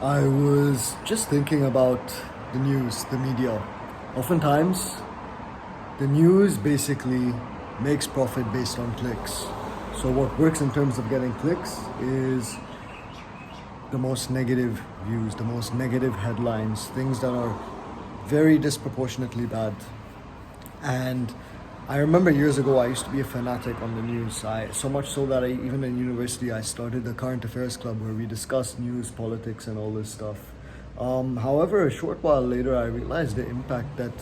I was just thinking about the news, the media. Oftentimes, the news basically makes profit based on clicks. So, what works in terms of getting clicks is the most negative views, the most negative headlines, things that are very disproportionately bad. And I remember years ago, I used to be a fanatic on the news. So much so that even in university, I started the current affairs club where we discussed news, politics, and all this stuff. However, a short while later, I realized the impact that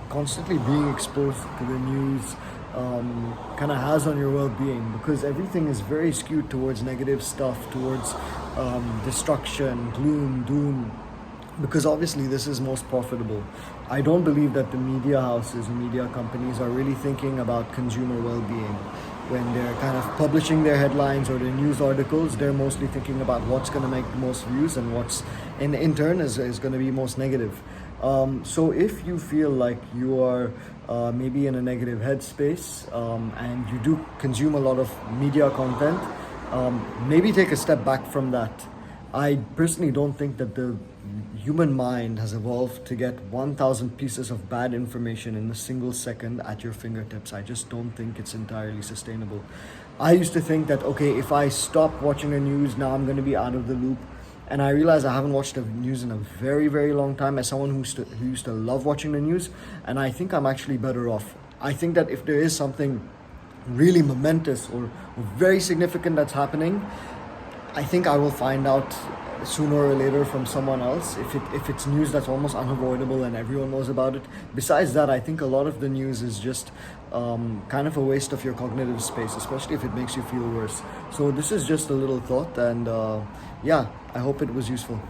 constantly being exposed to the news kind of has on your well-being, because everything is very skewed towards negative stuff, towards destruction, gloom, doom, because obviously this is most profitable. I don't believe that the media houses, media companies are really thinking about consumer well-being. When they're kind of publishing their headlines or their news articles, they're mostly thinking about what's going to make the most views and what's in turn is going to be most negative. So if you feel like you are maybe in a negative headspace and you do consume a lot of media content, maybe take a step back from that. I personally don't think that the human mind has evolved to get 1,000 pieces of bad information in a single second at your fingertips. I just don't think it's entirely sustainable. I used to think that, okay, if I stop watching the news, now I'm going to be out of the loop. And I realized I haven't watched the news in a very, very long time as someone who used to love watching the news. And I think I'm actually better off. I think that if there is something really momentous or very significant that's happening, I think I will find out sooner or later from someone else if it's news that's almost unavoidable and everyone knows about it. Besides that, I think a lot of the news is just kind of a waste of your cognitive space, especially if it makes you feel worse. So this is just a little thought, and yeah, I hope it was useful.